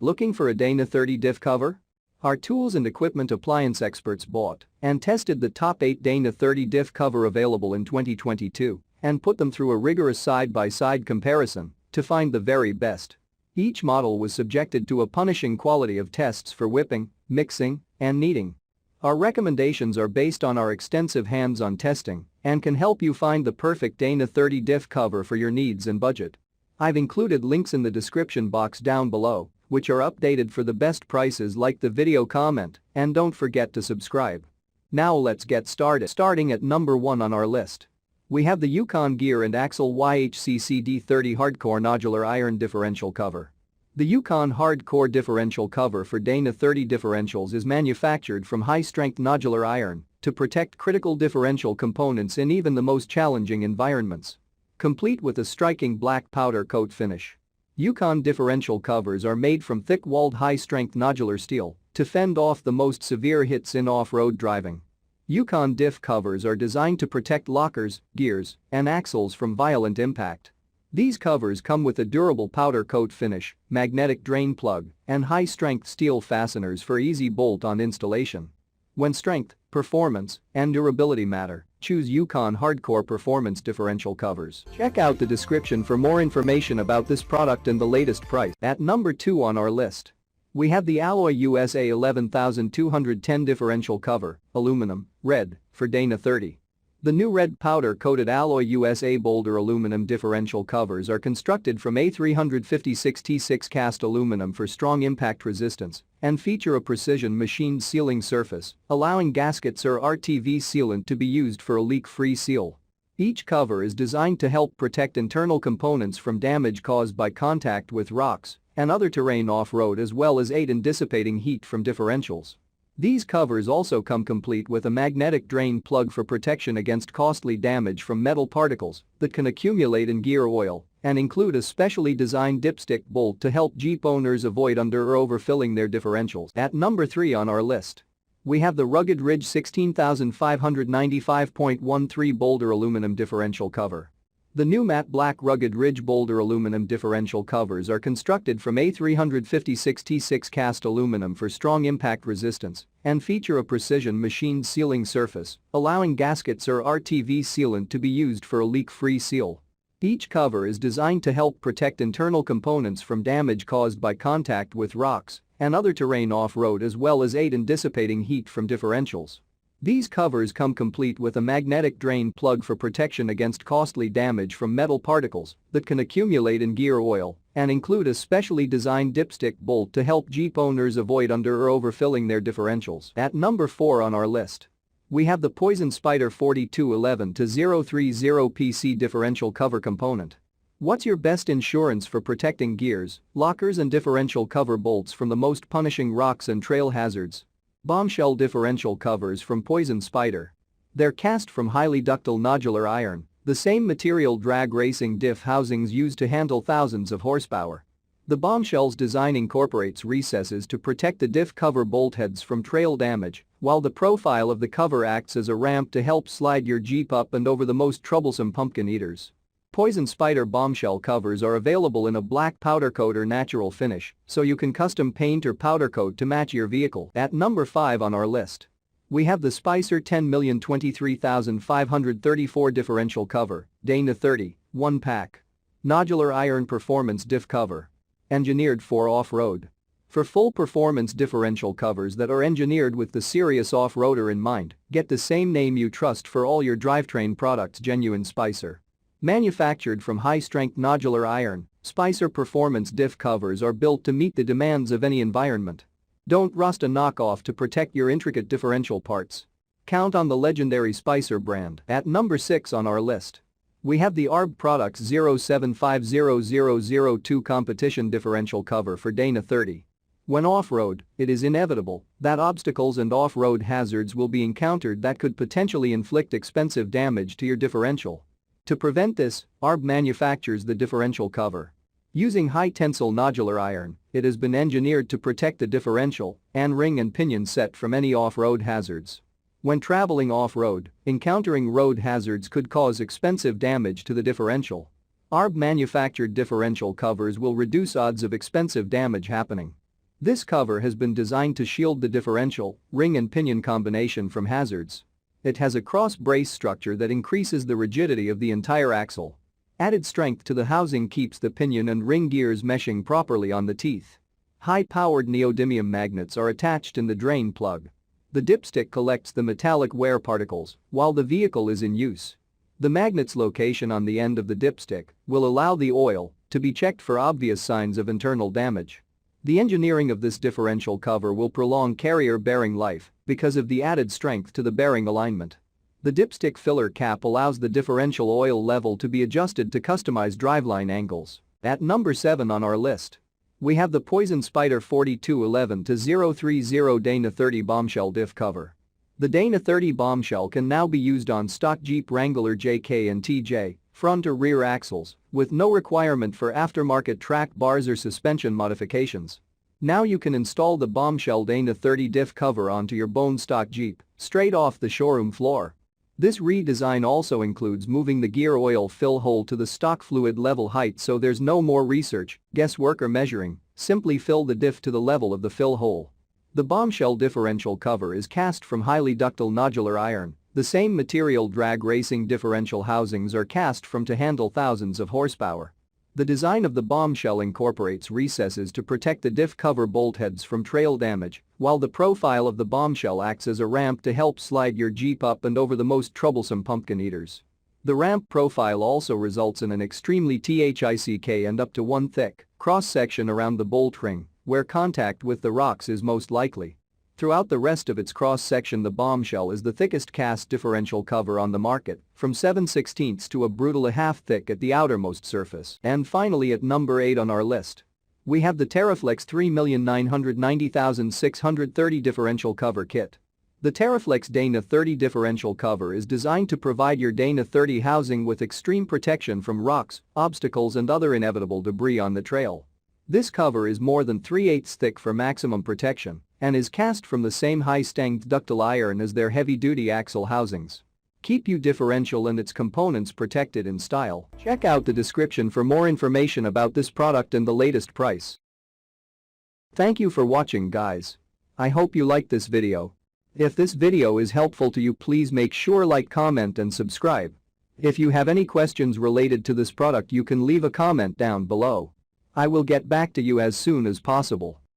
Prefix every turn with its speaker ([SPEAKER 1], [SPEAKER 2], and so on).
[SPEAKER 1] Looking for a Dana 30 diff cover? Our tools and equipment appliance experts bought and tested the top 8 Dana 30 diff cover available in 2022 and put them through a rigorous side-by-side comparison to find the very best. Each model was subjected to a punishing quality of tests for whipping, mixing, and kneading. Our recommendations are based on our extensive hands-on testing and can help you find the perfect Dana 30 diff cover for your needs and budget. I've included links in the description box down below, which are updated for the best prices. Like the video, comment, and don't forget to subscribe. Now let's get started. Starting at number 1 on our list, we have the Yukon Gear and Axle YHCC-D30 Hardcore Nodular Iron Differential Cover. The Yukon Hardcore Differential Cover for Dana 30 differentials is manufactured from high-strength nodular iron to protect critical differential components in even the most challenging environments. Complete with a striking black powder coat finish, Yukon differential covers are made from thick-walled high-strength nodular steel to fend off the most severe hits in off-road driving. Yukon diff covers are designed to protect lockers, gears, and axles from violent impact. These covers come with a durable powder coat finish, magnetic drain plug, and high-strength steel fasteners for easy bolt-on installation. When strength, performance, and durability matter, choose Yukon Hardcore Performance Differential Covers. Check out the description for more information about this product and the latest price. At number 2 on our list, we have the Alloy USA 11210 Differential Cover, Aluminum, Red, for Dana 30. The new red powder-coated Alloy USA Boulder aluminum differential covers are constructed from A356T6 cast aluminum for strong impact resistance and feature a precision machined sealing surface, allowing gaskets or RTV sealant to be used for a leak-free seal. Each cover is designed to help protect internal components from damage caused by contact with rocks and other terrain off-road, as well as aid in dissipating heat from differentials. These covers also come complete with a magnetic drain plug for protection against costly damage from metal particles that can accumulate in gear oil, and include a specially designed dipstick bolt to help Jeep owners avoid under or overfilling their differentials. At number 3 on our list, we have the Rugged Ridge 16595.13 Boulder Aluminum Differential Cover. The new matte black Rugged Ridge Boulder aluminum differential covers are constructed from A356T6 cast aluminum for strong impact resistance and feature a precision machined sealing surface, allowing gaskets or RTV sealant to be used for a leak-free seal. Each cover is designed to help protect internal components from damage caused by contact with rocks and other terrain off-road, as well as aid in dissipating heat from differentials. These covers come complete with a magnetic drain plug for protection against costly damage from metal particles that can accumulate in gear oil, and include a specially designed dipstick bolt to help Jeep owners avoid under or overfilling their differentials. At number 4 on our list, we have the Poison Spyder 4211-030 PC Differential Cover Component. What's your best insurance for protecting gears, lockers, and differential cover bolts from the most punishing rocks and trail hazards? Bombshell differential covers from Poison Spyder. They're cast from highly ductile nodular iron, the same material drag racing diff housings use to handle thousands of horsepower. The Bombshell's design incorporates recesses to protect the diff cover bolt heads from trail damage, while the profile of the cover acts as a ramp to help slide your Jeep up and over the most troublesome pumpkin eaters. Poison Spyder Bombshell covers are available in a black powder coat or natural finish, so you can custom paint or powder coat to match your vehicle. At number 5 on our list, we have the Spyder 10023534 Differential Cover, Dana 30, 1-pack. Nodular Iron Performance Diff Cover. Engineered for off-road. For full performance differential covers that are engineered with the serious off-roader in mind, get the same name you trust for all your drivetrain products: genuine Spyder. Manufactured from high-strength nodular iron, Spyder Performance Diff covers are built to meet the demands of any environment. Don't rust a knockoff to protect your intricate differential parts. Count on the legendary Spyder brand. At number 6 on our list, we have the ARB Products 0750002 Competition Differential Cover for Dana 30. When off-road, it is inevitable that obstacles and off-road hazards will be encountered that could potentially inflict expensive damage to your differential. To prevent this, ARB manufactures the differential cover. Using high-tensile nodular iron, it has been engineered to protect the differential and ring and pinion set from any off-road hazards. When traveling off-road, encountering road hazards could cause expensive damage to the differential. ARB manufactured differential covers will reduce odds of expensive damage happening. This cover has been designed to shield the differential, ring and pinion combination from hazards. It has a cross-brace structure that increases the rigidity of the entire axle. Added strength to the housing keeps the pinion and ring gears meshing properly on the teeth. High-powered neodymium magnets are attached in the drain plug. The dipstick collects the metallic wear particles while the vehicle is in use. The magnet's location on the end of the dipstick will allow the oil to be checked for obvious signs of internal damage. The engineering of this differential cover will prolong carrier bearing life because of the added strength to the bearing alignment. The dipstick filler cap allows the differential oil level to be adjusted to customize driveline angles. At number 7 on our list, we have the Poison Spyder 4211-030 Dana 30 bombshell diff cover. The Dana 30 bombshell can now be used on stock Jeep Wrangler JK and TJ, front or rear axles, with no requirement for aftermarket track bars or suspension modifications. Now you can install the bombshell Dana 30 diff cover onto your bone stock Jeep, straight off the showroom floor. This redesign also includes moving the gear oil fill hole to the stock fluid level height, so there's no more research, guesswork or measuring. Simply fill the diff to the level of the fill hole. The bombshell differential cover is cast from highly ductile nodular iron. The same material drag racing differential housings are cast from to handle thousands of horsepower. The design of the bombshell incorporates recesses to protect the diff cover bolt heads from trail damage, while the profile of the bombshell acts as a ramp to help slide your Jeep up and over the most troublesome pumpkin eaters. The ramp profile also results in an extremely thick and up to 1 thick cross-section around the bolt ring, where contact with the rocks is most likely. Throughout the rest of its cross-section, the bombshell is the thickest cast differential cover on the market, from 7/16 to a brutal a half thick at the outermost surface. And finally, at number 8 on our list, we have the TeraFlex 3,990,630 differential cover kit. The TeraFlex Dana 30 differential cover is designed to provide your Dana 30 housing with extreme protection from rocks, obstacles and other inevitable debris on the trail. This cover is more than 3/8 thick for maximum protection and is cast from the same high-strength ductile iron as their heavy-duty axle housings. Keep your differential and its components protected in style. Check out the description for more information about this product and the latest price. Thank you for watching, guys. I hope you liked this video. If this video is helpful to you, please make sure like, comment and subscribe. If you have any questions related to this product, you can leave a comment down below. I will get back to you as soon as possible.